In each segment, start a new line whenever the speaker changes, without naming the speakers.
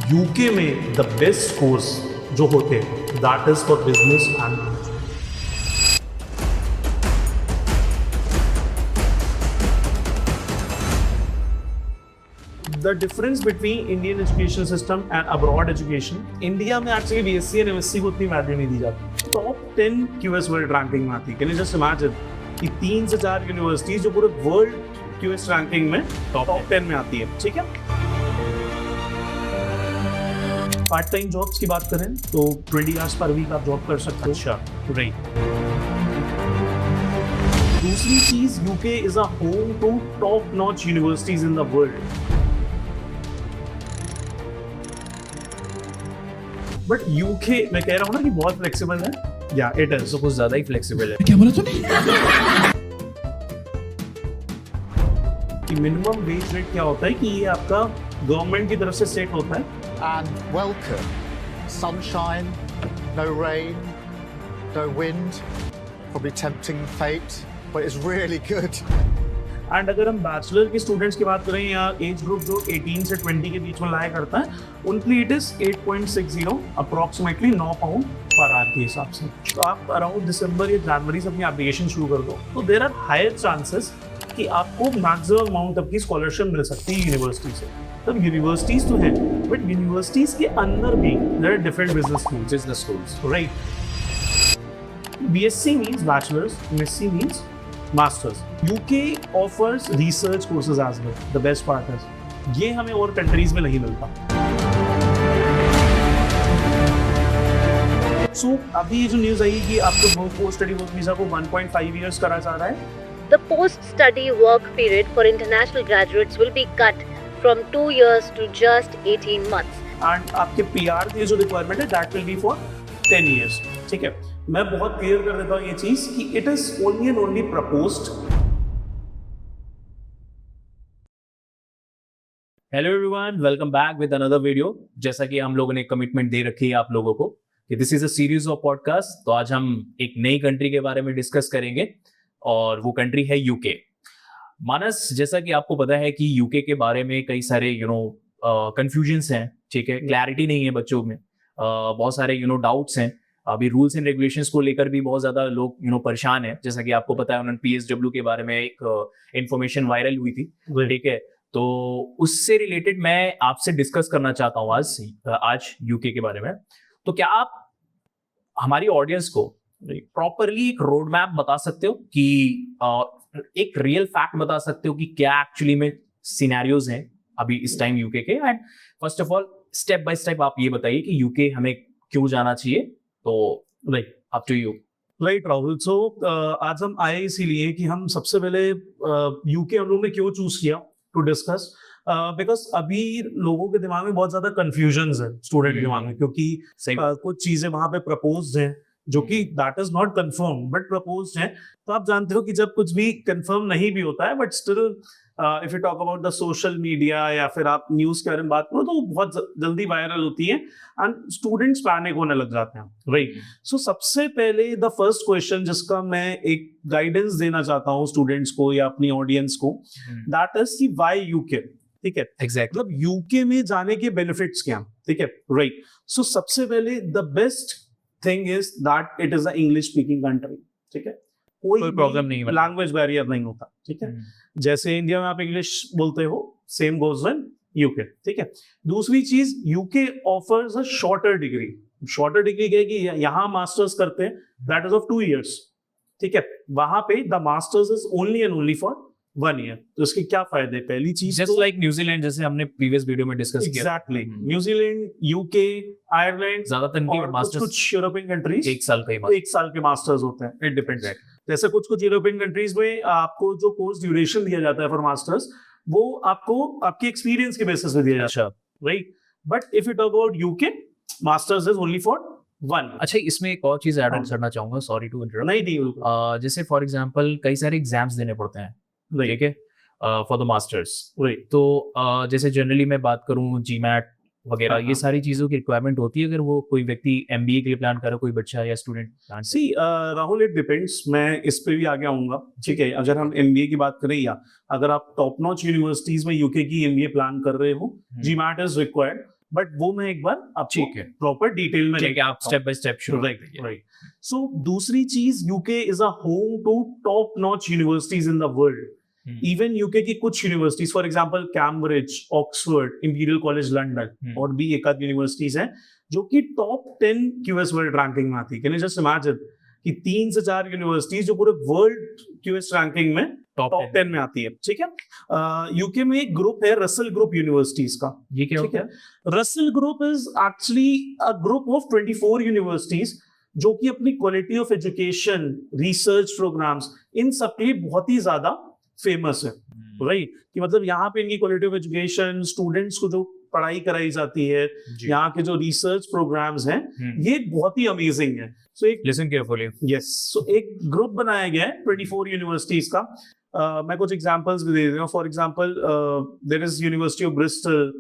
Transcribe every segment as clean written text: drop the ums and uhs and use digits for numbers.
UK में the best course जो होते हैं that is for business and the difference between Indian education system and abroad education. India में actually BSc and MSc को उतनी value नहीं दी जाती। टॉप 10 क्यूएस वर्ल्ड रैंकिंग में आती है। कैन यू जस्ट इमेजिन कि 3 से 4 यूनिवर्सिटीज जो पूरे वर्ल्ड क्यूएस रैंकिंग में टॉप 10 में आती है। ठीक है, पार्ट टाइम जॉब्स की बात करें तो 20 आवर्स पर वीक आप जॉब कर सकते हो। अच्छा, राइट। दूसरी चीज, UK is a home to top notch universities in the world. But UK मैं कह रहा हूँ ना कि बहुत फ्लेक्सिबल है। या इट इज
तो कुछ ज्यादा ही फ्लेक्सिबल है।
क्या बोला तूने?
कि मिनिमम वेज रेट क्या होता है कि ये आपका गवर्नमेंट की तरफ से सेट होता है।
And welcome. Sunshine, no rain, no wind. Probably tempting fate, but it's really good.
And अगर हम बैचलर के स्टूडेंट्स की बात करें या एज ग्रुप जो 18 से 20 के बीच में लाया करता है, उनके लिए it is 8.60 approximately 9 pound per hour के हिसाब से। तो आप अराउंड दिसंबर या जनवरी से अपनी एप्लीकेशन शुरू कर दो तो देयर आर हायर चांसेस कि आपको मैक्सिमम अमाउंट तक की स्कॉलरशिप मिल सकती है यूनिवर्सिटी से। तब यूनिवर्सिटीज तो हैं, बट यूनिवर्सिटीज के अंदर भी there are different business schools, right. BSc means bachelors, MSc means masters. UK offers research courses as well. The best part is ये हमें और कंट्रीज में नहीं मिलता। सो अभी ये जो न्यूज आई कि आपको पोस्ट स्टडी वर्क वीजा को 1.5 इयर्स करा जा रहा है।
The post-study work period for international graduates will be cut from 2 years to just 18 months.
And आपके पीआर की जो रिक्वायरमेंट है that will be for 10 years. ठीक है, मैं बहुत क्लियर कर देता हूँ ये चीज कि it is only and only proposed.
Hello everyone, welcome back with another video. जैसा कि हम लोगों ने कमिटमेंट दे रखी है आप लोगों को कि this is a series of podcast, तो आज हम एक नई कंट्री के बारे में डिस्कस करेंगे और वो कंट्री है यूके। मानस, जैसा कि आपको पता है कि यूके के बारे में कई सारे कंफ्यूजन्स हैं। ठीक है, क्लैरिटी नहीं है बच्चों में, बहुत सारे डाउट्स हैं। अभी रूल्स एंड रेगुलेशंस को लेकर भी बहुत ज्यादा लोग परेशान हैं। जैसा कि आपको पता है उन्होंने पीएसडब्ल्यू के बारे में एक इंफॉर्मेशन वायरल हुई थी। ठीक है, तो उससे रिलेटेड मैं आपसे डिस्कस करना चाहता हूँ आज यूके के बारे में। तो क्या आप हमारी ऑडियंस को प्रॉपरली एक रोड मैप बता सकते हो कि एक रियल फैक्ट बता सकते हो कि क्या एक्चुअली में सिनेरियोज हैं अभी इस टाइम यूके के? And first of all step by step आप ये बताइए कि यूके हमें क्यों जाना चाहिए। तो like up to you.
Right Rahul, so आज हम आए इसीलिए कि हम सबसे पहले यूके हम लोग ने क्यों चूज किया टू डिस्कस, बिकॉज अभी लोगों के दिमाग में बहुत ज्यादा कंफ्यूजन है स्टूडेंट के दिमाग में, क्योंकि कुछ चीजें वहां पे प्रपोज्ड हैं जो कि that is not confirm but proposed है। तो आप जानते हो कि जब कुछ भी कंफर्म नहीं भी होता है but still if you talk about the social media या फिर आप न्यूज के बारे में बात करो तो बहुत जल्दी वायरल होती है एंड स्टूडेंट्स पैनिक होने लग जाते हैं, राइट। सो सबसे पहले द फर्स्ट क्वेश्चन जिसका मैं एक गाइडेंस देना चाहता हूँ स्टूडेंट्स को या अपनी ऑडियंस को, that is see why UK. ठीक है,
एग्जैक्टली,
मतलब यूके में जाने के बेनिफिट्स क्या। ठीक है, राइट। सो सबसे पहले the best thing is that it is a English speaking country. ठीक है, कोई
प्रॉब्लम नहीं है,
लैंग्वेज बैरियर नहीं होता। ठीक है, जैसे इंडिया में आप इंग्लिश बोलते हो सेम गोज इन यूके। ठीक है, दूसरी चीज UK offers a shorter degree. Shorter degree क्या है कि यहाँ मास्टर्स करते हैं दैट इज ऑफ 2 इयर्स। ठीक है, वहां पे the masters is only and only for 1 year. तो इसके क्या फायदे? पहली चीज
जस्ट लाइक न्यूजीलैंड, जैसे हमने प्रीवियस वीडियो में डिस्कस किया।
एग्जैक्टली, न्यूजीलैंड, यूके, आयरलैंड,
ज्यादातर इनके मास्टर्स
कुछ यूरोपियन कंट्रीज
1 साल का ही
1 साल के मास्टर्स होते हैं। It depends. जैसे कुछ यूरोपियन कंट्रीज में आपको जो कोर्स ड्यूरेशन दिया जाता है फॉर मास्टर्स वो आपको आपके एक्सपीरियंस के बेसिस पे दिया जाता है, right. But if you talk about UK, masters is only for 1।
अच्छा, इसमें एक और चीज ऐड ऑन करना चाहूंगा, सॉरी टू इंटरप्ट।
नहीं,
जैसे फॉर एग्जांपल कई सारे एग्जाम्स देने पड़ते हैं, ठीक है, फॉर द मास्टर्स,
राइट।
तो जैसे जनरली मैं बात करूं जीमैट वगैरह, ये सारी चीजों की रिक्वायरमेंट होती है अगर वो कोई व्यक्ति एमबीए के लिए प्लान करे, कोई बच्चा या student.
See Rahul, it depends. मैं इस पे भी आगे आऊंगा। ठीक है, अगर हम एमबीए की बात करें या अगर आप टॉप नॉच यूनिवर्सिटीज में यूके की एमबीए प्लान कर रहे हो, जीमैट इज रिक्वायर्ड। बट वो मैं एक बार आपको
ठीक है।
प्रॉपर डिटेल में
ठीक है, आप स्टेप बाय स्टेप शुरू
राइट
करिए।
राइट सो दूसरी चीज UK is a home to top notch universities in the world even UK की कुछ universities for example Cambridge, Oxford, Imperial College London और भी एक आध यूनिवर्सिटीज हैं जो कि टॉप 10 क्यूएस वर्ल्ड रैंकिंग में आती है। कैन यू जस्ट इमेजिन कि 3 से 4 यूनिवर्सिटीज जो पूरे वर्ल्ड क्यूएस रैंकिंग में टॉप 10 में आती है। ठीक है, यूके में एक ग्रुप है रसल ग्रुप यूनिवर्सिटीज का।
ये क्या
ठीक
होता
है,
है?
Russell group is actually a group of 24 universities जो कि अपनी quality of education, research programmes इन सब के लिए बहुत ही ज्यादा फेमस है। राइट कि मतलब यहाँ पे इनकी क्वालिटी ऑफ एजुकेशन, स्टूडेंट्स को जो पढ़ाई कराई जाती है,
जी।
यहाँ के जो रिसर्च प्रोग्राम्स हैं ये बहुत ही अमेजिंग है। सो एक
लिसन केयरफुली।
यस सो एक ग्रुप बनाया गया है 24 यूनिवर्सिटीज का। मैं कुछ एग्जांपल्स भी दे रहा हूँ। For example there is university of Bristol,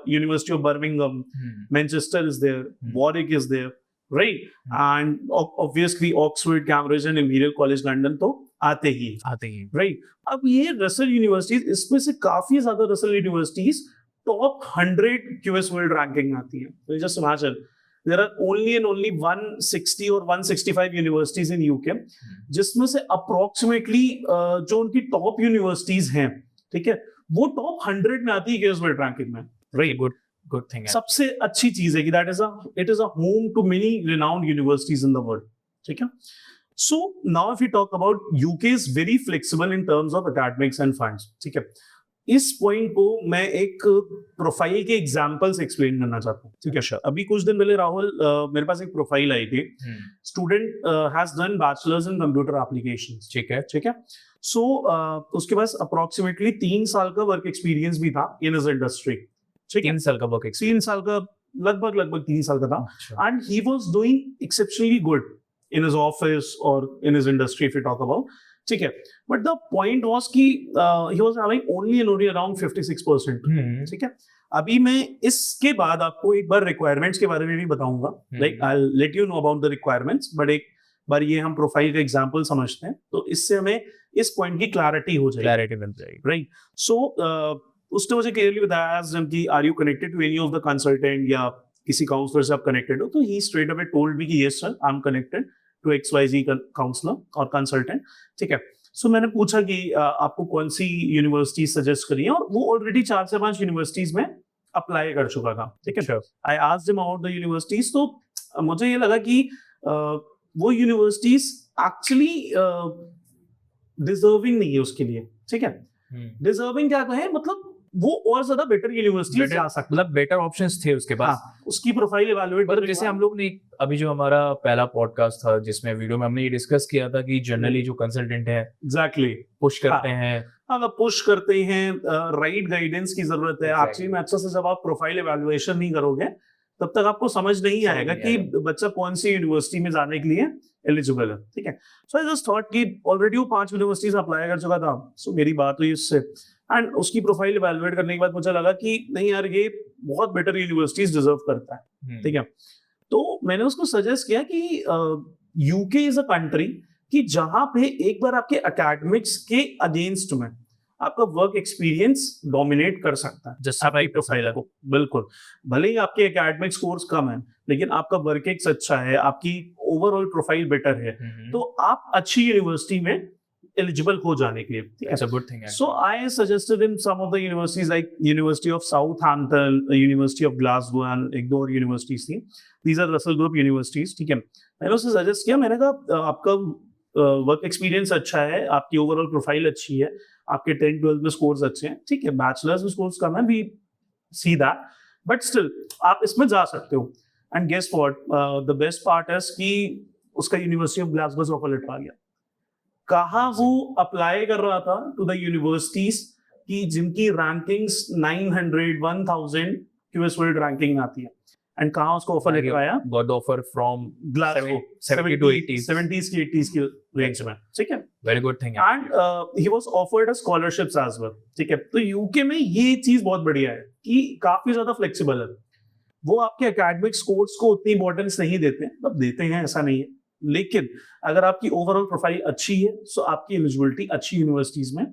university of Birmingham, Manchester is there, Warwick is there, right, and obviously Oxford, Cambridge and Imperial College London तो आते ही राइट। अब ये रसल यूनिवर्सिटीज, इसमें से काफी ज्यादा Russell universities top 100 QS world ranking में आती है। तो just imagine there are only and only 160 or 165 universities in UK, जिसमें से approximately जो उनकी टॉप यूनिवर्सिटीज हैं, ठीक है, वो टॉप 100 में आती है क्यूएस वर्ल्ड रैंकिंग में।
वेरी गुड थिंग है।
सबसे अच्छी चीज है कि it is a home to many renowned universities in the world. ठीक है, so now if we talk about UK is very flexible in terms of academics and funds. ठीक है, इस पॉइंट को मैं एक प्रोफाइल के एग्जांपल्स एक्सप्लेन करना चाहता हूँ। ठीक है सर, अभी कुछ दिन पहले राहुल मेरे पास एक प्रोफाइल आई थी, student has done bachelors in computer applications.
ठीक है।
ठीक है, सो उसके पास अप्रोक्सीमेटली 3 साल का वर्क एक्सपीरियंस भी था इन इस इंडस्ट्री। ठीक है,
3 साल का वर्क एक्सपीरियंस।
3 साल का लगभग 3 साल का था,
अच्छा।
And he was doing exceptionally good in his office or in his industry if you talk about. ठीक है, but the point was कि he was having only and only around 56%. ठीक है, अभी मैं इसके बाद आपको एक बार रिक्वायरमेंट्स के बारे में भी बताऊंगा, like I'll let you know about the requirements, but एक बार ये हम प्रोफाइल का एग्जांपल समझते हैं तो इससे हमें इस पॉइंट की क्लैरिटी हो जाएगी।
क्लैरिटी मिल जाएगी,
राइट। सो उसने मुझे क्लियरली बताया कि are you connected to any of the consultant या किसी काउंसलर से आप कनेक्टेड हो, तो ही स्ट्रेट अवे टोल्ड मी कि yes sir I am connected to XYZ counsellor और कंसल्टेंट। ठीक है, सो मैंने पूछा कि आपको कौन सी यूनिवर्सिटी सजेस्ट करी है, और वो ऑलरेडी 4 से 5 यूनिवर्सिटीज में अप्लाई कर चुका था। ठीक है, I asked him about the universities, तो मुझे ये लगा कि वो यूनिवर्सिटीज एक्चुअली डिजर्विंग नहीं है उसके लिए। ठीक है, डिजर्विंग क्या कहे, मतलब वो और ज्यादा बेटर यूनिवर्सिटी जा सकता,
मतलब बेटर ऑप्शंस थे उसके पास।
हाँ, उसकी प्रोफाइल इवैल्यूएट
मतलब जैसे हम लोग ने अभी जो हमारा पहला पॉडकास्ट था जिसमें वीडियो में हमने ये डिस्कस किया था कि जनरली जो कंसल्टेंट है
एग्जैक्टली
पुश करते हैं,
मतलब पुश करते हैं, राइट गाइडेंस की जरूरत है। एक्चुअली में अच्छा से जब आप प्रोफाइल इवैल्यूएशन नहीं करोगे तब तक आपको समझ नहीं आएगा कि बच्चा कौन सी यूनिवर्सिटी में जाने के लिए एलिजिबल है। ठीक है, सो आई जस्ट थॉट कि ऑलरेडी वो 5 यूनिवर्सिटीज अप्लाई कर चुका था, सो मेरी बात हुई उससे, एंड उसकी प्रोफाइल इवैल्यूएट करने के बाद मुझे लगा कि नहीं यार ये बहुत बेटर यूनिवर्सिटीज डिजर्व करता है। ठीक है, तो मैंने उसको सजेस्ट किया कि यूके इज अ कंट्री कि जहां पे एक बार आपके एकेडमिक्स के अगेंस्ट में आपका वर्क एक्सपीरियंस डोमिनेट कर सकता है
जैसे
आपकी प्रोफाइल को। बिल्कुल, भले ही आपके एकेडमिक स्कोर्स कम है लेकिन आपका वर्क एक्स अच्छा है, आपकी ओवरऑल प्रोफाइल बेटर है, तो आप अच्छी यूनिवर्सिटी में एलिजिबल हो जाने के लिए।
It's a good thing,
So I suggested him some of the universities like University of Southampton, University of Glasgow and एक दो और universities थी। These are Russell Group universities। ठीक है, मैंने उसे सजेस्ट किया, मैंने कहा आपका वर्क एक्सपीरियंस अच्छा है, आपकी ओवरऑल प्रोफाइल अच्छी है, आपके 10-12 में स्कोर्स अच्छे हैं। ठीक है, बैचलर्स में स्कोर्स कम है, भी सी दैट, बट स्टिल आप इसमें जा सकते हो। And guess what, the best part है कि उसका यूनिवर्सिटी ऑफ ग्लासगो से ऑफर लेटर आ गया। कहाँ वो अप्लाई कर रहा था टू द यूनिवर्सिटीज की जिनकी रैंकिंग्स 900, 1000 क्यूएस वर्ल्ड रैंकिंग में आती है, एंड कहाँ उसको ऑफर लेटर आया,
got offer from
Glasgow
70 to 80s
70s की 80s की रेंज में। ठीक है,
वेरी गुड थिंग है।
And he was offered a scholarships as well. ठीक है, तो यूके में ये चीज बहुत बढ़िया है कि काफी ज्यादा फ्लेक्सिबल है। वो आपके एकेडमिक स्कोर्स को उतनी इंपॉर्टेंस नहीं देते हैं, मतलब देते हैं ऐसा नहीं है, लेकिन अगर आपकी ओवरऑल प्रोफाइल अच्छी है तो आपकी एलिजिबिलिटी अच्छी यूनिवर्सिटीज में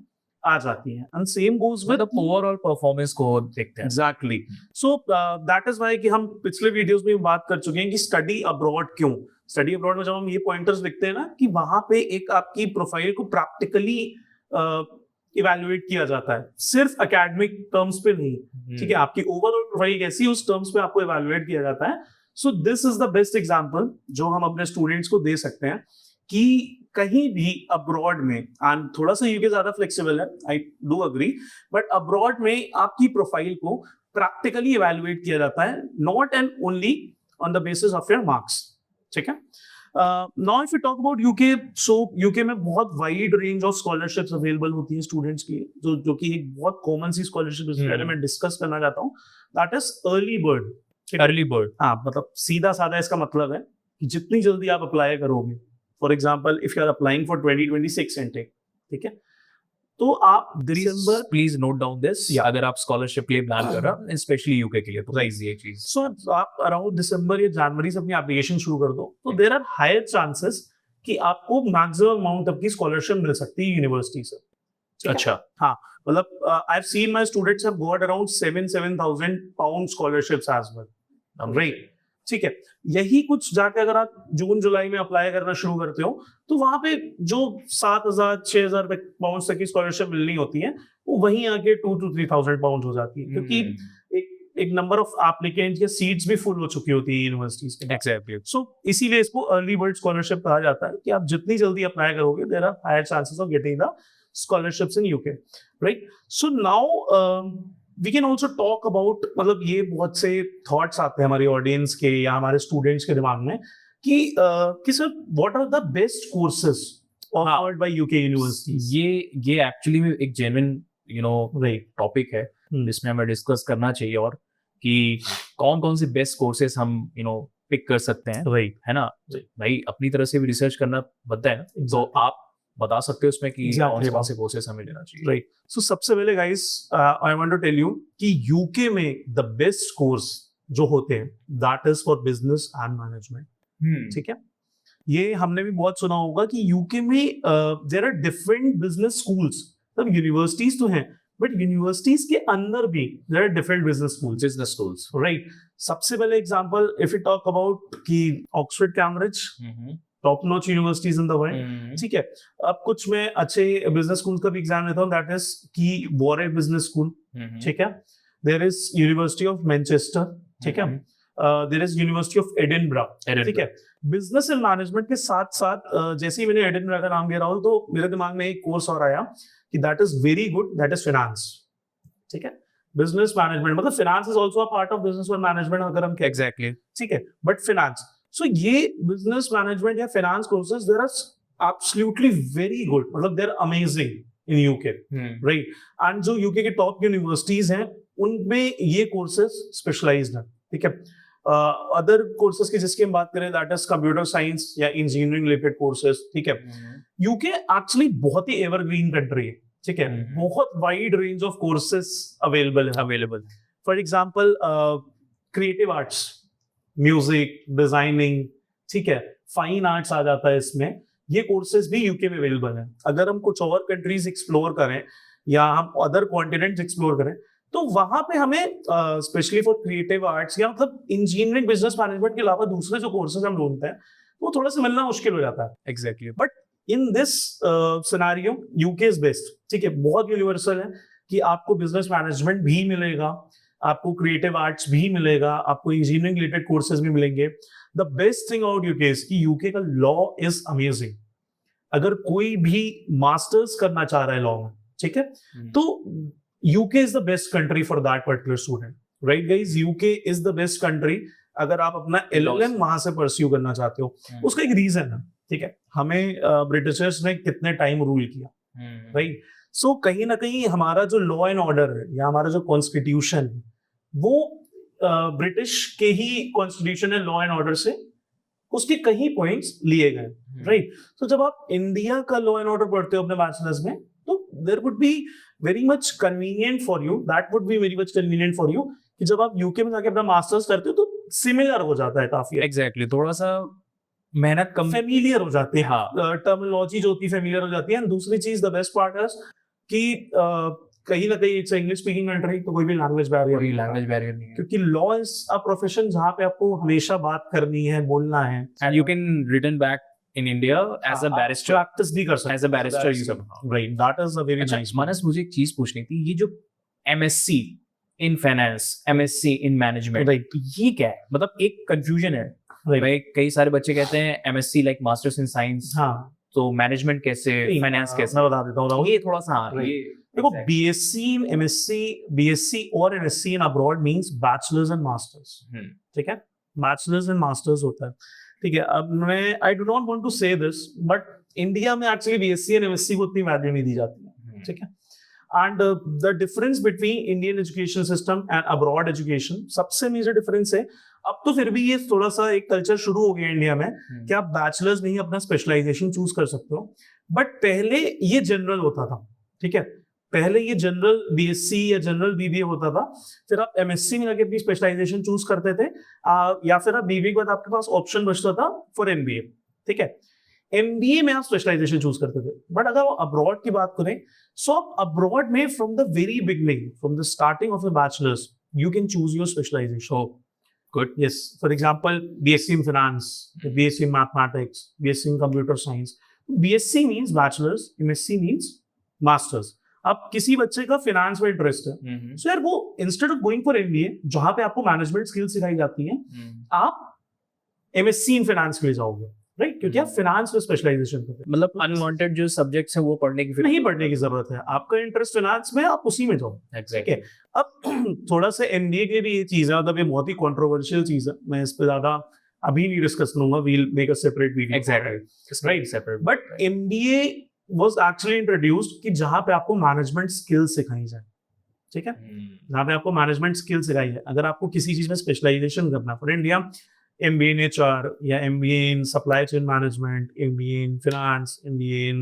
आ जाती हैं, एंड सेम गोज विद
मतलब ओवरऑल परफॉर्मेंस को देखते हैं।
Exactly. So that is why कि हम पिछले वीडियोस में बात कर चुके हैं कि स्टडी अब्रॉड क्यों। स्टडी अब्रॉड में जब हम ये पॉइंटर्स लिखते हैं ना कि वहां पे एक आपकी प्रोफाइल को प्रैक्टिकली इवैल्यूएट किया जाता है, सिर्फ एकेडमिक टर्म्स पे नहीं, ठीक है, आपकी ओवरऑल प्रोफाइल कैसी है उस टर्म्स पे आपको इवैल्यूएट किया जाता है। So this is the best example जो हम अपने स्टूडेंट्स को दे सकते हैं कि कहीं भी अब्रॉड में, एंड थोड़ा सा यूके ज्यादा फ्लेक्सिबल है, I do agree, but abroad में आपकी प्रोफाइल को प्रैक्टिकली इवैल्यूएट किया जाता है, not and only on the basis of your marks, ठीक है। Now if you talk about UK, so UK में बहुत wide range of scholarships available होती हैं स्टूडेंट्स की, जो कि एक बहुत कॉमन सी स्कॉलरशिप इस बारे में डिस्कस करना चाहता हूँ, that is early bird.
Early bird,
हाँ, मतलब सीधा साधा इसका मतलब है कि जितनी जल्दी आप अप्लाई करोगे, for example if you are applying for 2026 intake, ठीक है, तो आप दिसंबर,
please note down this,
Yeah.
अगर आप स्कॉलरशिप के लिए प्लान कर रहे हो स्पेशली यूके के लिए तो
Right.
ये चीज।
सो आप अराउंड दिसंबर या जनवरी से अपनी एप्लीकेशन शुरू कर दो, तो देयर आर हायर चांसेस कि आपको मैक्सिमम अमाउंट तक की स्कॉलरशिप मिल सकती है यूनिवर्सिटी से, ठीक है?
अच्छा,
हाँ, मतलब I have seen my students have got around 7,000 pound scholarships as well, right, ठीक है। यही कुछ जाके अगर आप जून जुलाई में अप्लाई करना शुरू करते हो, तो वहां पे जो 7,000 6,000 पाउंड तक की स्कॉलरशिप मिलनी होती है, वो वहीं आके 2,000 to 3,000 पाउंड हो जाती है, क्योंकि एक नंबर ऑफ एप्लीकेंट्स या सीट्स भी फुल हो चुकी होती है यूनिवर्सिटीज के।
एग्जैक्टली।
सो इसीलिए इसको अर्ली बर्ड स्कॉलरशिप कहा जाता है कि आप जितनी जल्दी अप्लाई करोगे, there are higher chances of getting the scholarships in UK, right? So now we can also talk about, मतलब ये बहुत से thoughts आते हैं हमारी ऑडियंस के या हमारे स्टूडेंट्स के दिमाग में कि sir what are the best courses offered by UK universities?
ये एक्चुअली में एक जेन्युइन
Right.
टॉपिक है जिसमें हमें डिस्कस करना चाहिए, और कि कौन कौन से बेस्ट कोर्सेज हम पिक कर सकते हैं,
Right.
है ना भाई, अपनी तरह से भी रिसर्च करना बनता है ना, तो आप बता सकते हो उसमें कि
Exactly.
कौन से कोर्सेज हमें लेना चाहिए।
Right. So सबसे पहले guys, I want to tell you कि UK में the best course जो होते हैं, that is for business and management, ठीक है। ये हमने भी बहुत सुना होगा कि यूके में there are different business schools, मतलब यूनिवर्सिटीज तो हैं, बट यूनिवर्सिटीज के अंदर भी there are different business schools, right. सबसे पहले example if you talk about कि Oxford, Cambridge, top notch universities in the world, ठीक है। अब कुछ मैं अच्छे बिजनेस स्कूल का भी एग्जाम लेता हूँ, दैट इज की वॉरे बिजनेस स्कूल, ठीक है। There is university of Manchester, ठीक है। There is university of Edinburgh, ठीक है। बिजनेस एंड मैनेजमेंट के साथ साथ जैसे ही मैंने एडिनबरा का नाम लिया राहुल, तो मेरे दिमाग में एक कोर्स और आया कि that is very good, that is finance, ठीक है। बिजनेस मैनेजमेंट मतलब finance is also a part of business और मैनेजमेंट अगर हम कहें,
एग्जैक्टली,
ठीक है, बट फाइनेंस, सो ये बिजनेस मैनेजमेंट या finance courses there are absolutely very good, मतलब they are amazing in UK, right. And जो यूके के टॉप यूनिवर्सिटीज हैं उनमें ये कोर्सेज स्पेशलाइज्ड हैं, ठीक है। अदर कोर्सेज की जिसकी हम बात करें, दैट इज कंप्यूटर साइंस या इंजीनियरिंग रिलेटेड कोर्सेज, ठीक है। यूके एक्चुअली बहुत ही एवरग्रीन कंट्री है, ठीक है। बहुत wide range of courses available. For example creative arts, music, designing, ठीक है, फाइन आर्ट्स आ जाता है इसमें, ये कोर्सेज भी यूके में अवेलेबल है। अगर हम कुछ और कंट्रीज एक्सप्लोर करें या हम अदर कॉन्टिनेंट्स एक्सप्लोर करें, तो वहां पे हमें स्पेशली फॉर क्रिएटिव आर्ट्स या मतलब इंजीनियरिंग, बिजनेस मैनेजमेंट के अलावा दूसरे जो कोर्सेज हम ढूंढते हैं, वो थोड़ा सा मिलना मुश्किल हो जाता है।
Exactly,
but in this scenario UK is best, ठीक है। बहुत यूनिवर्सल है कि आपको बिजनेस मैनेजमेंट भी मिलेगा, आपको क्रिएटिव आर्ट्स भी मिलेगा, आपको इंजीनियरिंग रिलेटेड कोर्सेज भी मिलेंगे। The best thing about UK is कि यूके का लॉ इज अमेजिंग। अगर कोई भी मास्टर्स करना चाह रहा है लॉ में, ठीक है, तो UK is the best country for that particular student, right guys. UK is the best country अगर आप अपना LLM वहां से परस्यू करना चाहते हो। उसका एक रीजन है, ठीक है। हमें ब्रिटिशर्स ने कितने टाइम रूल किया, राइट। सो कहीं ना कहीं हमारा जो लॉ एंड ऑर्डर है या हमारा जो कॉन्स्टिट्यूशन है, वो ब्रिटिश के ही कॉन्स्टिट्यूशन है, लॉ एंड ऑर्डर से उसके कई पॉइंट्स लिए गए, राइट। तो जब आप इंडिया का लॉ एंड ऑर्डर पढ़ते हो अपने बैचलर्स में, तो there would be very much convenient for you, that would be very much convenient for you कि जब आप यूके में जाके अपना मास्टर्स करते हो तो सिमिलर हो जाता है काफी,
एग्जैक्टली, थोड़ा सा मेहनत कम,
फेमिलियर हो जाती है,
हाँ,
टर्मिनोलॉजी जो होती है फेमिलियर हो जाती है। एंड दूसरी चीज, द बेस्ट पार्ट इज कि कहीं ना कहीं इट्स इंग्लिश स्पीकिंग कंट्री, तो कोई भी लैंग्वेज बैरियर
कोई लैंग्वेज बैरियर नहीं है
क्योंकि लॉ इज अ प्रोफेशन जहाँ पे आपको हमेशा बात करनी है, बोलना है,
and you can return back in India as a barrister
practice भी कर सकते
as a barrister you
right, that is a very
अच्छा
नाइस।
मानस, मुझे एक चीज पूछनी थी, ये जो MSc in finance, MSc in management,
Right.
ये क्या है? मतलब एक कंफ्यूजन है भाई, कई सारे बच्चे कहते हैं MSc like masters in science,
हाँ,
तो मैनेजमेंट कैसे, फाइनेंस कैसे?
मैं बता देता हूँ राहुल।
ये थोड़ा सा हाँ,
Right.
ये
देखो, BSc in MSc, BSc और MSc in abroad means bachelors and masters, ठीक है, bachelors and masters होता है, ठीक है। अब मैं I do not want to say this, but India में एक्चुअली BSc and MSc को उतनी वैल्यू नहीं दी जाती है, ठीक है। And the difference between Indian education system and abroad education, सबसे मेजर डिफरेंस है, अब तो फिर भी ये थोड़ा सा एक कल्चर शुरू हो गया इंडिया में कि आप बैचलर्स नहीं अपना स्पेशलाइजेशन चूज कर सकते हो, बट पहले ये जनरल होता था, ठीक है। पहले ये जनरल BSc या जनरल BBA होता था, फिर आप MSc में जाके अपनी स्पेशलाइजेशन चूज करते थे, या फिर आप BBA के बाद आपके पास ऑप्शन बचता था फॉर MBA, ठीक है। MBA में आप स्पेशलाइजेशन चूज करते थे, बट अगर आप अब्रॉड की बात करें, सो आप अब्रॉड में from the very beginning, from the starting of the bachelors, you can choose your specialisation.
Good,
yes, for example, BSc in finance, BSc in mathematics, BSc in computer science. BSc means bachelor's, MSc means masters. अब किसी बच्चे का finance में interest है, सो यार वो instead of going for MBA जहां पे आपको मैनेजमेंट स्किल्स सिखाई जाती हैं, आप MSc इन फाइनेंस के लिए जाओगे, राइट, क्योंकि आप फाइनेंस में स्पेशलाइजेशन करते हैं।
मतलब अनवांटेड जो सब्जेक्ट्स हैं वो पढ़ने की फिर
नहीं पढ़ने की जरूरत है, आपका इंटरेस्ट फाइनेंस में, आप उसी में जाओ, ठीक है। अब थोड़ा सा MBA के भी ये चीज है, मतलब ये बहुत ही कंट्रोवर्शियल चीज है, मैं इस पे ज्यादा अभी नहीं डिस्कस करूंगा, we'll make a separate video,
exactly
right,
separate,
but MBA was actually introduced कि जहां पे आपको मैनेजमेंट स्किल्स सिखाई जाए, ठीक है, जहां पे आपको मैनेजमेट स्किल सिखाई जाए। अगर आपको किसी चीज में स्पेशलाइजेशन करना, for India MBA in HR या MBA in supply chain management, MBA in finance, MBA in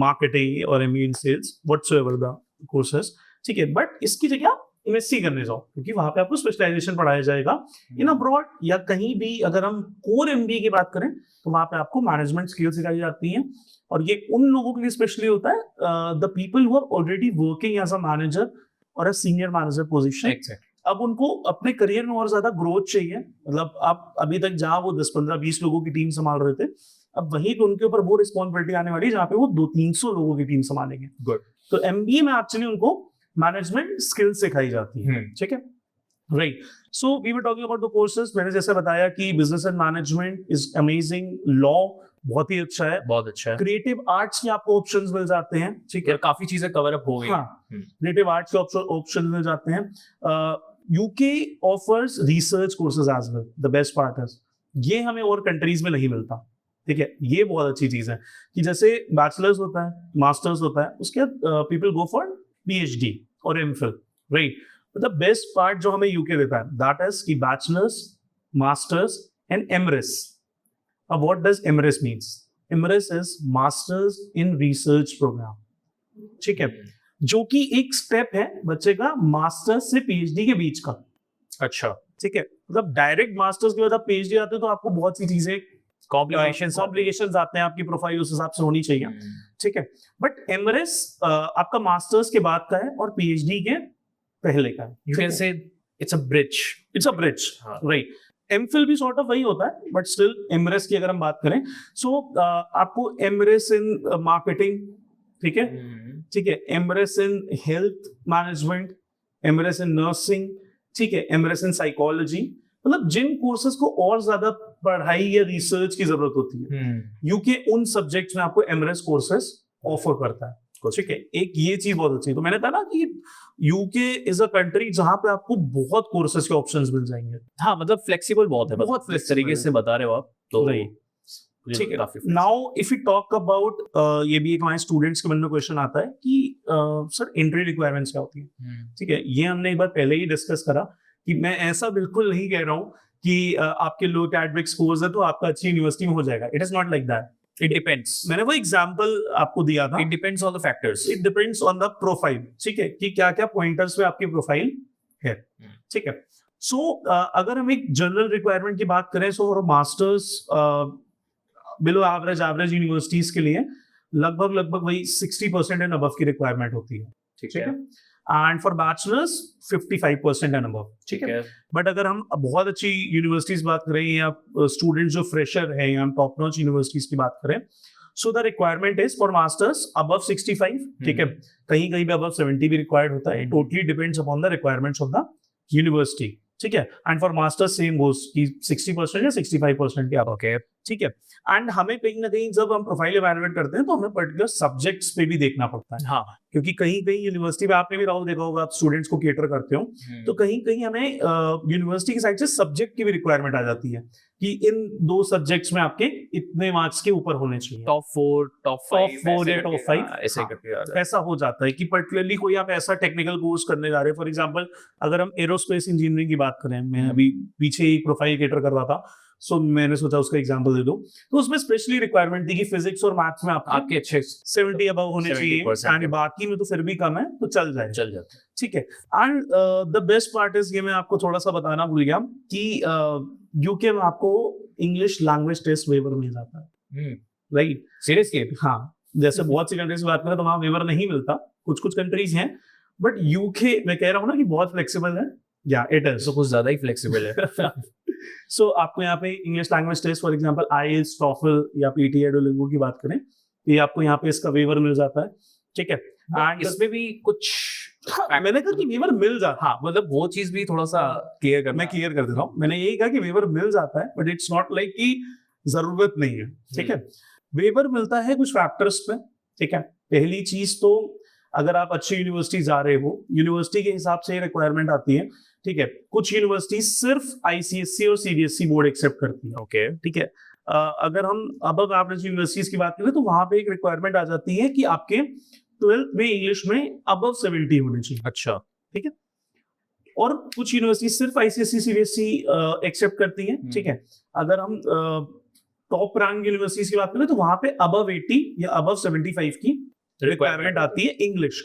marketing और MBA in sales, whatsoever the courses, ठीक है। बट इसकी जगह आप MSc करने जाओ, क्योंकि वहां पे आपको स्पेशलाइजेशन पढ़ाया जाएगा। इन अब्रॉड या कहीं भी अगर हम कोर MBA की बात करें, तो वहां पे आपको मैनेजमेंट स्किल सिखाई जाती हैं, और ये उन लोगों के लिए स्पेशली होता है, the people who are already working as a manager और अ सीनियर मैनेजर पोजीशन। अब उनको अपने करियर में और ज्यादा ग्रोथ चाहिए, मतलब आप अभी तक जहां वो 10, 15, 20 लोगों की टीम संभाल रहे थे, अब वहीं पे उनके ऊपर वो रिस्पॉन्सिबिलिटी आने वाली है जहाँ पे वो 200-300 लोगों की टीम संभालेंगे।
गुड,
तो MBA में एक्चुअली उनको मैनेजमेंट स्किल सिखाई जाती है, ठीक है, right. So we were talking about the courses. मैंने जैसे बताया कि business and management is amazing, law बहुत ही अच्छा है,
बहुत अच्छा है,
क्रिएटिव आर्ट्स में आपको ऑप्शंस मिल जाते हैं, ठीक है,
काफी चीजें कवर अप हो गई।
हाँ, क्रिएटिव आर्ट्स के ऑप्शन मिल जाते हैं। UK offers research courses as well. The best part is ये हमें और कंट्रीज में नहीं मिलता, ठीक है। ये बहुत अच्छी चीज है कि जैसे बैचलर्स होता है, मास्टर्स होता है, उसके बाद पीपल गो फॉर PhD और MPhil, right. The best part जो हमें UK देता है, दैट इज कि बैचलर्स, मास्टर्स एंड MRes. अब व्हाट डज MRes मींस? MRes is masters in research program, ठीक है, जो कि एक स्टेप है बच्चे का मास्टर्स से PhD के बीच का।
अच्छा,
ठीक है, मतलब डायरेक्ट मास्टर्स के बाद आप PhD आते हो तो आपको बहुत सी चीजें, कॉम्प्लिकेशंस आते हैं, आपकी प्रोफाइल उस हिसाब से होनी चाहिए, ठीक है। बट MRes आपका मास्टर्स के बाद का है और PhD के पहले का है।
You can say it's a bridge,
right. MPhil भी सॉर्ट ऑफ वही होता है, बट स्टिल MRes की अगर हम बात करें, सो आपको MRes इन मार्केटिंग, ठीक है, ठीक है, MRes in health management, MRes in nursing, ठीक है, MRes इन साइकोलॉजी, मतलब जिन कोर्सेज को और ज्यादा पढ़ाई या रिसर्च की जरूरत होती है, UK उन सब्जेक्ट्स में आपको MRes कोर्सेज ऑफर करता है, ठीक है। एक ये चीज बहुत अच्छी है। तो मैंने कहा ना कि UK इज अ कंट्री जहां पे आपको बहुत कोर्सेज के ऑप्शंस मिल जाएंगे।
हाँ, मतलब फ्लेक्सिबल बहुत है,
बहुत
जिस तरीके से बता रहे हो आप, तो
ठीक है। Now if you talk about, ये भी एक हमारे स्टूडेंट्स के मन में क्वेश्चन आता है कि सर एंट्री रिक्वायरमेंट्स क्या होती है, ठीक है। ये हमने एक बार पहले ही डिस्कस करा कि मैं ऐसा बिल्कुल नहीं कह रहा हूँ कि आपके लो कैडविक स्कोर्स है तो आपका अच्छी यूनिवर्सिटी में हो जाएगा। It is not like that,
it depends.
मैंने वो एग्जांपल आपको दिया था,
it depends on the factors,
it depends on the profile, ठीक है, कि क्या क्या पॉइंटर्स पे आपकी प्रोफाइल है, ठीक है। सो अगर हम एक जनरल रिक्वायरमेंट की बात करें, सो मास्टर्स बिलो एवरेज यूनिवर्सिटीज के लिए लगभग वही 60% एंड अबव की रिक्वायरमेंट होती है,
ठीक
ठीक
है,
है। And for bachelors 55% and above, ठीक है। बट अगर हम बहुत अच्छी यूनिवर्सिटीज बात करें या स्टूडेंट जो फ्रेशर है या टॉप नॉच यूनिवर्सिटीज की बात करें, so the requirement is for masters above 65, ठीक है। कहीं कहीं पे अबव 70 भी रिक्वायर्ड होता है, totally depends upon the requirements of the university, ठीक है। And for masters same goes कि 60% या 65% के अबव,
ओके,
ठीक है। एंड हमें कहीं ना कहीं जब हम प्रोफाइल इवैल्यूएट करते हैं तो हमें पर्टिकुलर सब्जेक्ट्स पे भी देखना पड़ता है,
हाँ,
क्योंकि कहीं कहीं यूनिवर्सिटी में आपने भी राहुल देखा होगा, आप स्टूडेंट्स को केटर करते हो, तो कहीं कहीं हमें यूनिवर्सिटी की साइड से सब्जेक्ट की भी रिक्वायरमेंट आ जाती है कि इन 2 सब्जेक्ट्स में आपके इतने मार्क्स के ऊपर होने चाहिए,
टॉप 4, टॉप 5
या टॉप 5,
ऐसे करके आ जाता
ऐसा हो जाता है कि पर्टिकुलरली कोई आप ऐसा टेक्निकल कोर्स करने जा रहे हैं। फॉर एग्जांपल अगर हम एरोस्पेस इंजीनियरिंग की बात करें, मैं अभी पीछे ही प्रोफाइल केटर कर रहा था, सो मैंने सोचा उसका एग्जांपल दे दूं, तो उसमें स्पेशली रिक्वायरमेंट थी कि फिजिक्स और मैथ्स में
आपके अच्छे
70 अबव होने
70%
चाहिए, एंड बाकी में तो फिर भी कम है तो चल जाए,
चल जाता है।
ठीक है। And the best part is, ये मैं आपको थोड़ा सा बताना भूल गया कि यूके में आपको इंग्लिश लैंग्वेज टेस्ट वेवर मिल जाता है, राइट?
सीरियसली?
हाँ, जैसे बहुत सी कंट्रीज की बात करें तो वहां वेवर नहीं मिलता, कुछ कंट्रीज हैं, बट यूके मैं कह रहा हूँ ना कि बहुत फ्लेक्सिबल है, या इट इज
तो कुछ ज्यादा ही फ्लेक्सिबल है।
सो आपको यहाँ पे English language test for example IELTS, TOEFL या पीटीए, डुओलिंगो की बात करें, ये आपको यहाँ पे इसका वेवर मिल जाता है, ठीक है।
एंड इसमें भी कुछ
मैंने कहा कि वेवर मिल जाता है,
हाँ, मतलब वो चीज भी थोड़ा सा क्लियर करना।
मैं क्लियर कर देता हूँ, मैंने यही कहा कि वेवर मिल जाता है, बट इट्स नॉट लाइक कि जरूरत नहीं है, ठीक है। वेवर मिलता है कुछ फैक्टर्स पे, ठीक है। पहली चीज तो अगर आप अच्छी यूनिवर्सिटी जा रहे हो, यूनिवर्सिटी के हिसाब से रिक्वायरमेंट आती है, ठीक है। कुछ यूनिवर्सिटी सिर्फ आईसीएसई और सीबीएसई बोर्ड एक्सेप्ट करती है,
ओके,
ठीक है। अगर हम अबव एवरेज यूनिवर्सिटीज की बात करें तो वहां पे एक रिक्वायरमेंट आ जाती है कि आपके 12th में इंग्लिश में अबव 70 होनी चाहिए,
अच्छा,
ठीक है। और कुछ यूनिवर्सिटी सिर्फ आईसीएसई सीबीएसई एक्सेप्ट करती हैं, ठीक है। अगर हम टॉप रैंक यूनिवर्सिटीज की बात करें तो वहां पे अबव 80 या अबव 75 की रिक्वायरमेंट आती है इंग्लिश,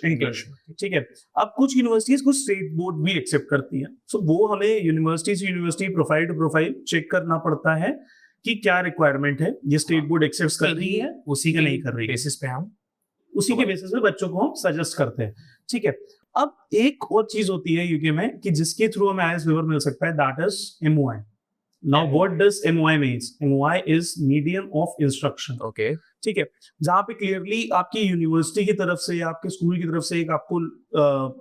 ठीक है। अब कुछ यूनिवर्सिटीज कुछ स्टेट बोर्ड भी एक्सेप्ट करती है, सो वो हमें यूनिवर्सिटी से university, profile to profile check करना पड़ता है कि क्या रिक्वायरमेंट है, ये स्टेट बोर्ड एक्सेप्ट कर रही है, उसी के नहीं कर रही है,
बेसिस पे हम
उसी के बेसिस पे बच्चों को हम सजेस्ट करते हैं, ठीक है। अब एक और चीज होती है यूके में कि जिसके थ्रू हमें आईएलटीएस वेवर मिल सकता है, that is MOI. Now what does MOI means? MOI is medium of instruction,
okay,
ठीक है। जहां पे क्लियरली आपकी यूनिवर्सिटी की तरफ से या आपके स्कूल की तरफ से एक आपको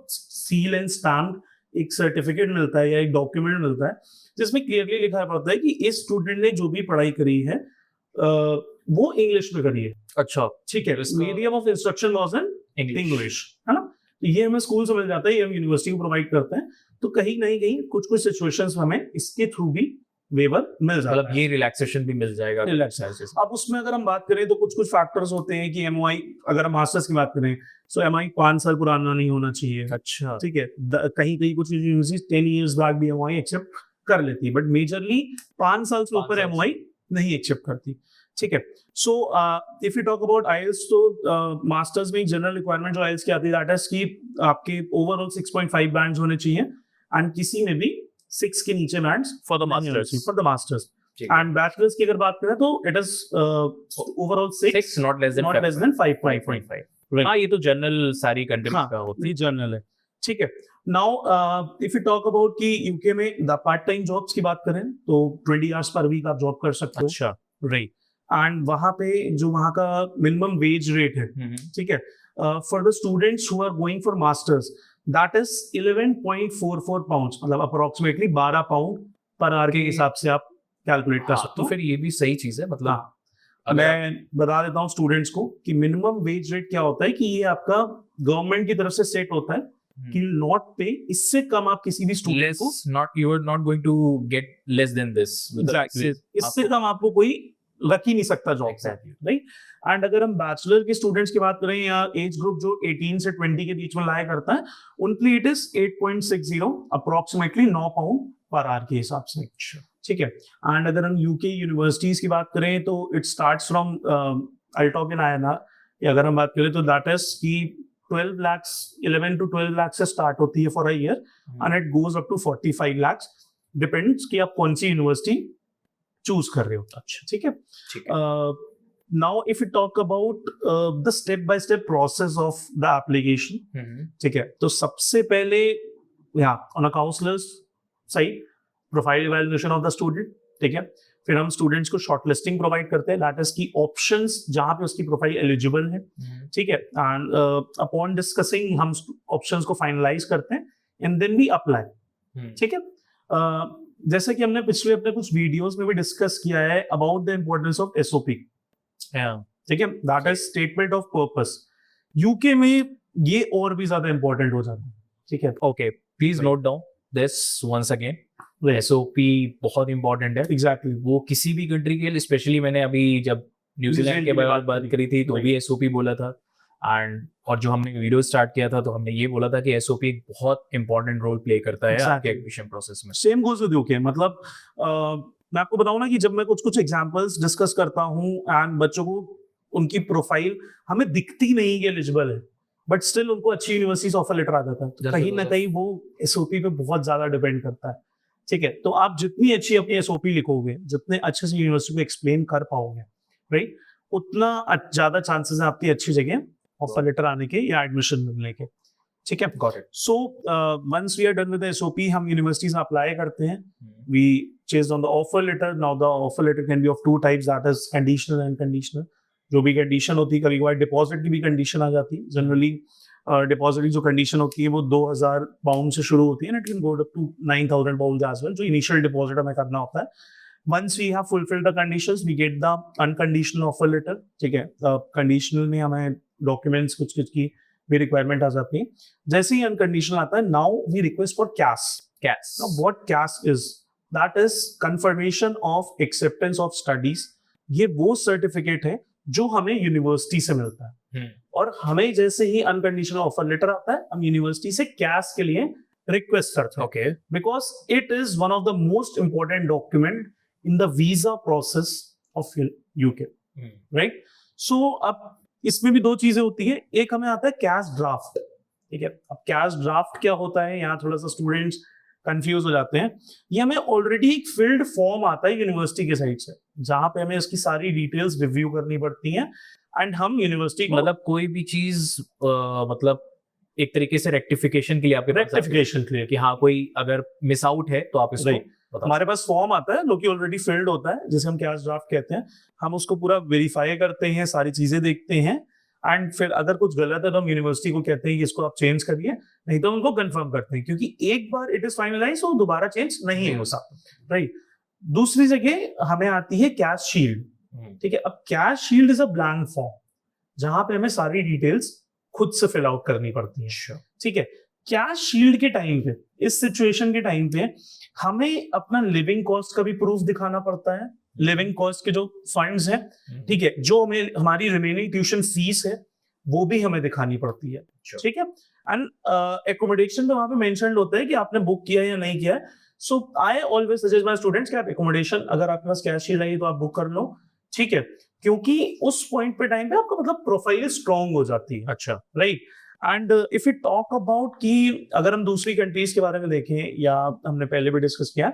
सील एंड स्टैम्प एक सर्टिफिकेट मिलता है या एक डॉक्यूमेंट मिलता है जिसमें क्लियरली लिखा पड़ता है कि इस स्टूडेंट ने जो भी पढ़ाई करी है वो इंग्लिश में करी है,
अच्छा,
ठीक है। Medium of instruction was in English, है ना। तो ये हमें स्कूल से मिल जाता है, ये हम यूनिवर्सिटी को प्रोवाइड करते हैं। तो कहीं नहीं कहीं कुछ सिचुएशंस में हमें इसके थ्रू भी वेवर मिल जाता
मतलब
है,
ये रिलैक्सेशन भी मिल जाएगा।
रिलैक्सेशन। अब उसमें अगर हम बात करें तो कुछ फैक्टर्स होते हैं कि एमओआई, अगर हम मास्टर्स की बात करें सो एमओआई 5 साल पुराना नहीं होना चाहिए,
अच्छा,
ठीक है। कहीं कहीं कुछ यूनिवर्सिटी 10 इयर्स बैक भी एमओआई एक्सेप्ट कर लेती है, बट मेजरली 5 साल से ऊपर एमओआई नहीं एक्सेप्ट करती, ठीक है। So if you talk about IELTS, तो मास्टर्स में एक जनरल रिक्वायरमेंट जो आईएलटीएस की आती है, दैट इज कि आपके ओवरऑल 6.5 बैंड्स होने चाहिए, एंड किसी में भी 6 के नीचे bands
for the masters,
for the masters. And bachelors की अगर बात करें तो it is overall 6,
not less than
5.5।
हाँ, ये तो जनरल सारी कंट्री का होता है,
जनरल है, ठीक है। Now if you talk about कि यूके में द पार्ट टाइम जॉब्स की बात करें तो 20 आवर्स पर वीक आप जॉब कर सकते हो,
अच्छा,
राइट। एंड वहां पे जो वहां का मिनिमम वेज रेट है, ठीक है, for the students who are going for masters, that is 11.44 pounds, मतलब अप्रोक्सीमेटली 12 पाउंड पर आवर के हिसाब से आप कैलकुलेट कर सकते
तो
हो।
फिर ये भी सही चीज है, मतलब
हाँ, मैं बता देता हूँ स्टूडेंट्स को कि मिनिमम वेज रेट क्या होता है, कि ये आपका गवर्नमेंट की तरफ से सेट होता है कि नॉट पे, इससे कम आप किसी भी स्टूडेंट को
you are not going to get less than this.
इससे कम आपको कोई रख ही नहीं सकता जॉब, राइट। एंड अगर हम बैचलर के स्टूडेंट्स की बात करें या एज ग्रुप जो 18 से 20 के बीच में लाया करता है, उनके लिए it is 8.60 approximately 9 pound per hour के हिसाब से, ठीक है। एंड अगर हम यूके यूनिवर्सिटीज की बात करें तो it starts from I talk in INR, अगर हम बात करें तो दैट इज की 11 to 12 लाख से स्टार्ट होती है for a year, and it goes up to 45 lakh, depends कि आप कौन सी यूनिवर्सिटी चूज कर रहे हो, अच्छा, ठीक है। now if we talk about the step by step process of the application, ठीक है, तो सबसे पहले on a counselor's side profile evaluation of the student, ठीक है, फिर हम स्टूडेंट्स को शॉर्ट लिस्टिंग प्रोवाइड करते हैं, दैट इज की ऑप्शंस जहां पे उसकी प्रोफाइल एलिजिबल है, ठीक है, एंड अपॉन डिस्कसिंग हम ऑप्शंस को फाइनलाइज करते हैं एंड देन वी अप्लाई, ठीक है। जैसे कि हमने पिछले अपने कुछ वीडियोस में भी डिस्कस किया है about the importance of SOP, ठीक है, that is statement of purpose. UK में ये और भी ज्यादा इंपॉर्टेंट हो जाता है, ठीक है।
Okay, please note down this once again. SOP बहुत इंपॉर्टेंट है,
एग्जैक्टली,
वो किसी भी कंट्री के लिए, स्पेशली मैंने अभी जब न्यूजीलैंड के बारे में बात करी थी तो भी एसओपी बोला था, एंड और जो हमने वीडियो स्टार्ट किया था तो हमने ये बोला था कि एसओपी एक बहुत इंपॉर्टेंट रोल प्ले करता है आपके एडमिशन प्रोसेस में।
सेम गोज विद यूके, मतलब मैं आपको बताऊं ना कि जब मैं कुछ एग्जांपल्स डिस्कस करता हूं एंड बच्चों को उनकी प्रोफाइल हमें दिखती नहीं है एलिजिबल है, बट स्टिल उनको अच्छी यूनिवर्सिटी से ऑफर लेटर आ जाता है, तो कहीं ना कहीं वो एसओपी पे बहुत ज्यादा डिपेंड करता है, ठीक है। तो आप जितनी अच्छी अपनी एसओपी लिखोगे, जितने अच्छे से यूनिवर्सिटी को एक्सप्लेन कर पाओगे, राइट, उतना ज्यादा चांसेस है आपकी अच्छी जगह ऑफर लेटर आने के या एडमिशन मिलने के, ठीक है।
Got it.
So once we are done with the SOP, हम यूनिवर्सिटीज में अप्लाई करते हैं, we chase on the offer letter. Now the offer letter can be of two types, that is conditional and conditional. जो भी condition होती है, कभी कभार डिपॉजिट की भी कंडीशन आ जाती है। जनरली डिपॉजिट की जो कंडीशन होती है वो 2000 पाउंड से शुरू होती है, and it can go up to 9000 pound as well, जो इनिशियल डिपॉजिट हमें करना होता है। Once we have fulfilled the conditions, we get the unconditional offer letter, ठीक है। कंडीशनल में हमें डॉक्यूमेंट्स कुछ की भी रिक्वायरमेंट आ जाती है। जैसे ही अनकंडीशनल आता है, now we request for CAS. Now what CAS is? That is confirmation of acceptance of studies. ये वो सर्टिफिकेट है जो हमें यूनिवर्सिटी से मिलता है, और हमें जैसे ही अनकंडीशनल ऑफर लेटर आता है, हम यूनिवर्सिटी से कैश के लिए रिक्वेस्ट करते हैं,
okay,
because it is one of the most important document in the visa process of UK, right. So अब इसमें भी दो चीजें होती है, एक हमें आता है कैश ड्राफ्ट, ठीक है। अब कैश ड्राफ्ट क्या होता है, यहाँ थोड़ा सा स्टूडेंट्स कंफ्यूज हो जाते हैं। ये हमें ऑलरेडी एक फिल्ड फॉर्म आता है यूनिवर्सिटी के साइड से, जहां पे हमें इसकी सारी डिटेल्स रिव्यू करनी पड़ती हैं, एंड हम यूनिवर्सिटी
मतलब कोई भी चीज मतलब एक तरीके से रेक्टिफिकेशन के लिए आपके
रेक्टिफिकेशन के लिए
कि हाँ कोई अगर मिस आउट है तो आप इसको
हमारे पास फॉर्म आता है जो कि ऑलरेडी फिल्ड होता है, जिसे हम कैश ड्राफ्ट कहते हैं। हम उसको पूरा वेरीफाई करते हैं, सारी चीजें देखते हैं, एंड फिर अगर कुछ गलत है तो हम यूनिवर्सिटी को कहते हैं कि इसको आप चेंज करिए, नहीं तो उनको कंफर्म करते हैं, क्योंकि एक बार इट इज फाइनलाइज तो दोबारा चेंज नहीं हो सकता, राइट। दूसरी जगह हमें आती है कैश शील्ड, ठीक है। अब cash shield is a blank form जहां पे हमें सारी डिटेल्स खुद से फिल आउट करनी पड़ती है, ठीक है। कैश शील्ड के टाइम पे, इस सिचुएशन के टाइम पे हमें अपना लिविंग कॉस्ट का भी प्रूफ दिखाना पड़ता है, लिविंग कॉस्ट के जो फंड्स हैं, ठीक है, जो हमें हमारी रिमेनिंग ट्यूशन फीस है वो भी हमें दिखानी पड़ती है, ठीक है। एंड एकोमोडेशन तो वहां पे मेंशन्ड होता है कि आपने बुक किया या नहीं किया है। So I always suggest my students कि आप एकोमोडेशन, अगर आपके पास कैश शील्ड है तो आप बुक कर लो, ठीक है, क्योंकि उस पॉइंट पे टाइम पे आपका मतलब प्रोफाइल स्ट्रांग हो जाती है,
अच्छा,
right. And if you talk about कि अगर हम दूसरी कंट्रीज के बारे में देखें, या हमने पहले भी डिस्कस किया,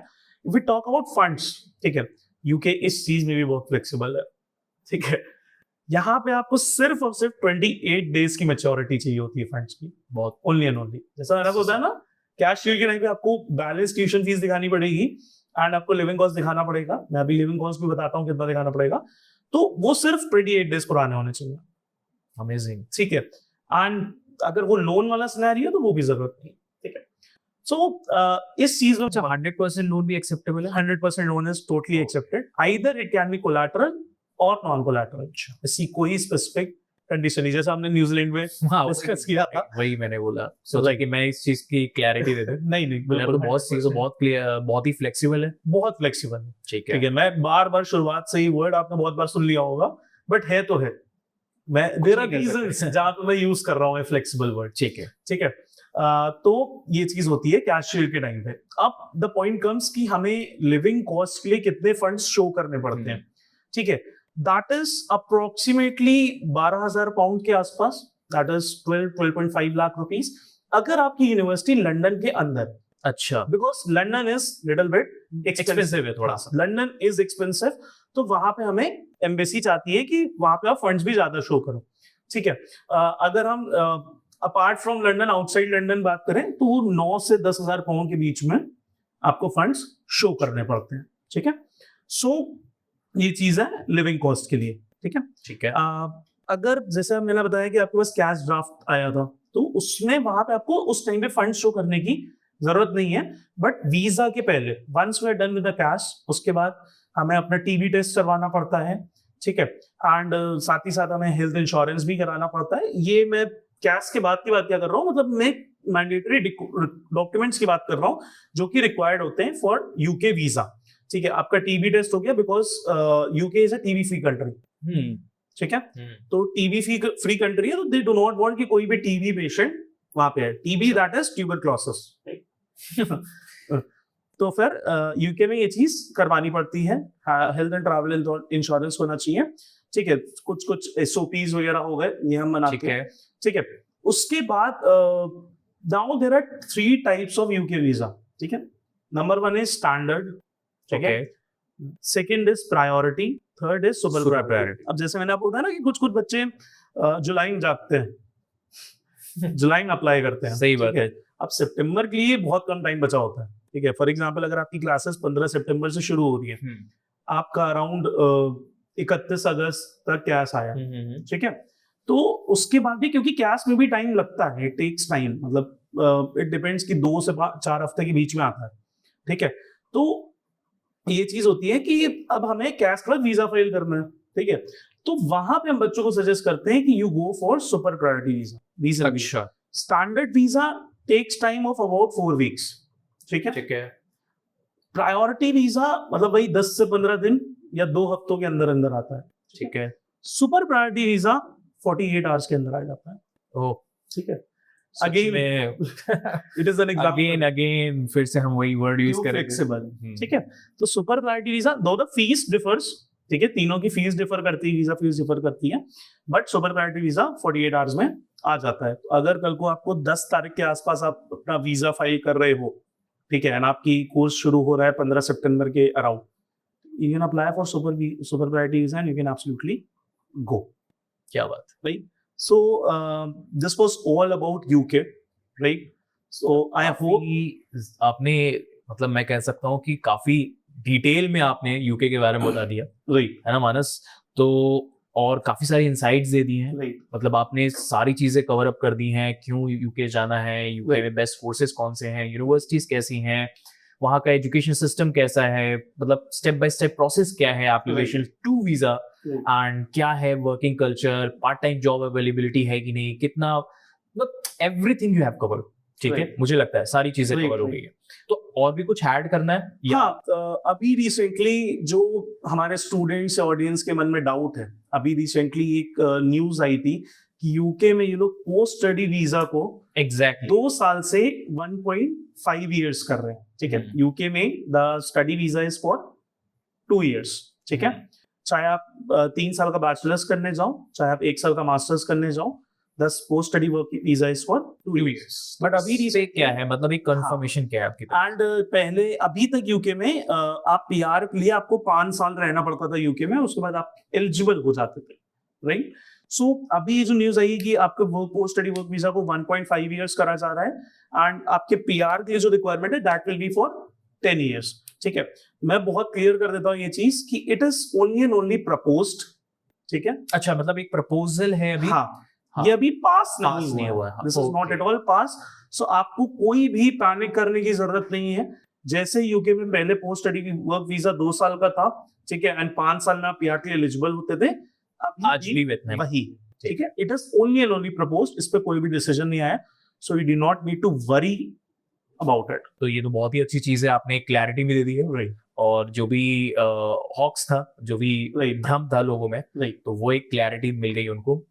if you talk about funds, ठीक है, यूके इस चीज में भी बहुत फ्लेक्सिबल है, ठीक है। यहाँ पे आपको सिर्फ और सिर्फ 28 डेज की मैच्योरिटी चाहिए होती है फंड्स की, बहुत ओनली एंड ओनली। जैसा मैंने होता है ना, कैश शील्ड के टाइम पे आपको बैलेंस ट्यूशन फीस दिखानी पड़ेगी एंड आपको लिविंग कॉस्ट दिखाना पड़ेगा। मैं अभी लिविंग कॉस्ट भी बताता हूँ कितना दिखाना पड़ेगा, तो वो सिर्फ 28 डेज पुराने होने चाहिए।
अमेजिंग,
ठीक है। एंड अगर वो लोन वाला सिनेरियो है तो वो भी जरूरत नहीं, ठीक है। सो इस चीज में
100% लोन भी एक्सेप्टेबल है?
100% loan is totally accepted, either it can be collateral और नॉन कोलैटरल। ऐसी कोई स्पेसिफिक कंडीशन नहीं, जैसा हमने न्यूजीलैंड में डिस्कस किया था,
वही मैंने बोला, सोचा कि मैं इस चीज की क्लैरिटी दे दूं।
नहीं
बिल्कुल, बहुत चीजें बहुत क्लियर, बहुत ही फ्लेक्सिबल है,
बहुत फ्लेक्सिबल है,
ठीक
है। मैं बार बार शुरुआत से ही वर्ड आपने बहुत बार सुन लिया होगा, बट है तो है, मैं देयर आर रीजंस जहां पे मैं यूज कर रहा हूं फ्लेक्सिबल वर्ड,
ठीक है,
ठीक है। तो ये चीज होती है कैश शील्ड के टाइम पे। अब द पॉइंट कम्स कि हमें लिविंग कॉस्ट के लिए कितने फंड्स शो करने पड़ते हैं, ठीक है। दैट इज अप्रोक्सीमेटली 12,000 पाउंड के आसपास, दैट इज 12.5 लाख रुपीस। अगर आपकी यूनिवर्सिटी लंदन के अंदर
अच्छा,
because London is little bit
expensive है थोड़ा सा।
लंदन इज एक्सपेंसिव, तो वहां पे हमें एम्बेसी चाहती है कि वहां पे आप फंड्स भी ज्यादा शो करो, ठीक है। अगर हम apart from London, outside London बात करें तो 9 से 10,000 पाउंड के बीच में आपको फंड्स शो करने पड़ते हैं, ठीक है। सो ये चीज है लिविंग कॉस्ट के लिए, ठीक है।
ठीक है।
अगर जैसे मैंने बताया कि आपके पास कैश ड्राफ्ट आया था, तो उसमें वहां पे आपको उस टाइम पे फंड शो करने की जरूरत नहीं है, बट वीजा के पहले once we are done with the CAS, उसके बाद हमें अपना टीबी टेस्ट करवाना पड़ता है, ठीक है। एंड साथ ही साथ हमें हेल्थ इंश्योरेंस भी कराना पड़ता है। ये मैं कैश के बाद की बात क्या कर रहा हूँ, मतलब मैं मैंडेटरी डॉक्यूमेंट्स की बात कर रहा हूँ जो कि रिक्वायर्ड होते हैं फॉर यूके वीजा, ठीक है। आपका टीबी टेस्ट हो गया, because UK is a TB free country, ठीक है। तो टीबी फ्री कंट्री है, तो दे डू नॉट वांट कि कोई भी टीबी पेशेंट वहां पे है। TB that is tuberculosis. तो फिर यूके में ये चीज करवानी पड़ती है, हेल्थ एंड ट्रैवल इंश्योरेंस होना चाहिए, ठीक है। कुछ एसओपीज वगैरह हो गए, ये हम मनाते हैं, ठीक है। उसके बाद now there are 3 types of UK visa, ठीक है। नंबर 1 इज स्टैंडर्ड, ठीक है। Second is priority, third is super priority. अब जैसे मैंने आपको बताया ना कि कुछ बच्चे जुलाई में जाते हैं, जुलाई में अप्लाई करते हैं,
सही बात है।
अब सितंबर के लिए बहुत कम टाइम बचा होता है, ठीक है। फॉर एग्जांपल अगर आपकी क्लासेस 15 सितंबर से शुरू हो रही है, आपका अराउंड 31 अगस्त तक कैश आया, ठीक है। तो उसके बाद भी, क्योंकि कैश में भी टाइम लगता है, इट टेक्स टाइम, मतलब इट डिपेंड्स कि 2 से 4 हफ्ते के बीच में आता है, ठीक है। तो ये चीज होती है कि अब हमें कैश के बाद वीजा फाइल करना है, ठीक है। तो वहां पे हम बच्चों को सजेस्ट करते हैं कि you go for super priority visa.
अच्छा,
standard visa takes time of about 4 weeks, ठीक है।
ठीक है।
प्रायोरिटी वीजा मतलब वही 10 से 15 दिन या 2 हफ्तों के अंदर अंदर आता है,
ठीक है।
सुपर प्रायोरिटी वीजा 48 आवर्स के अंदर आ जाता है,
ओह,
ठीक है।
Again
it is an example,
again फिर से हम वही वर्ड यूज करेंगे,
फ्लेक्सिबल, ठीक है। तो सुपर प्रायोरिटी वीजा, दो द फीस डिफर्स, ठीक है, तीनों की फीस डिफर करती है, वीजा फीस डिफर करती है, but super priority visa 48 hours में आ जाता है। तो अगर कल को आपको 10 तारीख के आसपास आप अपना वीजा फाइल कर रहे हो, ठीक है, एंड आपकी कोर्स शुरू हो रहा है 15 सितंबर के around, you can apply for super priority visa and you can absolutely go.
क्या बात है।
Right, so this was all about UK, right. So I hope
आपने, मतलब मैं कह सकता हूँ कि काफी डिटेल में आपने यूके के बारे में बता दिया,
राइट,
है ना मानस? तो और काफी सारी इंसाइट्स दे दी हैं,
राइट,
मतलब आपने सारी चीजें कवर अप कर दी हैं, क्यों यूके जाना है, यूके में बेस्ट कोर्सेज कौन से हैं, यूनिवर्सिटीज कैसी हैं, वहाँ का एजुकेशन सिस्टम कैसा है, मतलब स्टेप बाय स्टेप प्रोसेस क्या है एप्लीकेशन टू वीजा, एंड क्या है working culture, part time job availability है कि नहीं, कितना, मतलब एवरीथिंग यू हैव कवर्ड, ठीक है। मुझे लगता है सारी चीजें कवर हो गई है। तो और भी कुछ ऐड करना है?
हाँ, अभी रिसेंटली जो हमारे स्टूडेंट्स ऑडियंस के मन में डाउट है, अभी रिसेंटली एक न्यूज आई थी कि यूके में ये लोग पोस्ट स्टडी वीजा को
एग्जैक्टली
2 साल से 1.5 इयर्स कर रहे हैं, ठीक है। यूके में the study visa is for 2 years, ठीक है। चाहे आप 3 साल का बैचलर्स करने जाओ, चाहे आप 1 साल का मास्टर्स करने जाओ, the post study work visa is for 2 years. But अभी
से क्या है, मतलब एक कंफर्मेशन क्या है आपकी?
एंड पहले अभी तक यूके में आप पीआर के लिए आपको 5 साल रहना पड़ता था यूके में, उसके बाद आप एलिजिबल हो जाते थे, राइट। सो अभी ये जो न्यूज आई कि आपके पोस्ट स्टडी वर्क वीजा को 1.5 इयर्स करा जा रहा है, एंड आपके पीआर के लिए जो रिक्वायरमेंट है that will be for 10 years, ठीक है। मैं बहुत क्लियर कर देता हूँ ये चीज कि it is only and only proposed, ठीक है।
अच्छा, मतलब एक प्रपोजल है अभी?
हाँ,
हाँ,
ये अभी पास नहीं
हुआ
है,
है।
This is not at all pass. So आपको कोई भी पैनिक करने की जरूरत नहीं है। जैसे यूके में पहले पोस्ट स्टडी वर्क वीजा 2 साल का था, ठीक है, एंड 5 साल में आप पीआर के लिए एलिजिबल होते थे,
आज भी
वही, ठीक है। It is only and only proposed, इस पे कोई भी डिसीजन नहीं आया, so we do not need to worry about it.
तो ये तो बहुत ही अच्छी चीज है, आपने एक क्लैरिटी भी दे दी है,
राइट,
और जो भी हॉक्स था, जो भी भ्रम था लोगों में,
राइट,
तो वो एक क्लैरिटी मिल गई उनको।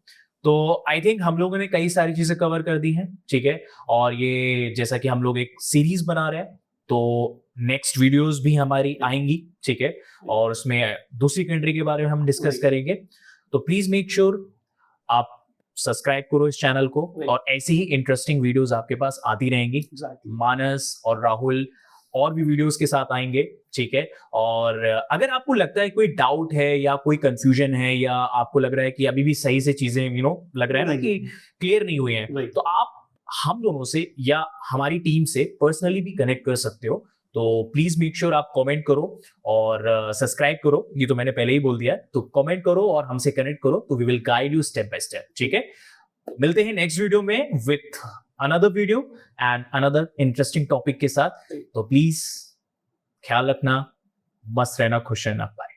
तो आई थिंक हम लोगों ने कई सारी चीजें कवर कर दी हैं, ठीक है। और ये जैसा कि हम लोग एक सीरीज बना रहे हैं, तो नेक्स्ट वीडियोस भी हमारी आएंगी, ठीक है, और उसमें दूसरी कंट्री के बारे में हम डिस्कस करेंगे। तो प्लीज मेक श्योर आप सब्सक्राइब करो इस चैनल को
Right.
और ऐसी ही इंटरेस्टिंग वीडियोस आपके पास आती रहेंगी।
Exactly.
मानस और राहुल और भी वीडियोस के साथ आएंगे, ठीक है। और अगर आपको लगता है कोई डाउट है या कोई कंफ्यूजन है या आपको लग रहा है कि अभी भी सही से चीजें लग रहा है ना कि क्लियर नहीं हुई हैं,
Right.
तो आप हम दोनों से या हमारी टीम से पर्सनली भी कनेक्ट कर सकते हो। तो प्लीज मेक श्योर आप कमेंट करो और सब्सक्राइब करो, ये तो मैंने पहले ही बोल दिया है। तो कमेंट करो और हमसे कनेक्ट करो, तो we will guide you step by step, ठीक है। मिलते हैं नेक्स्ट वीडियो में with another video and another interesting topic के साथ। तो प्लीज ख्याल रखना, मस्त रहना, खुश रहना, बाय।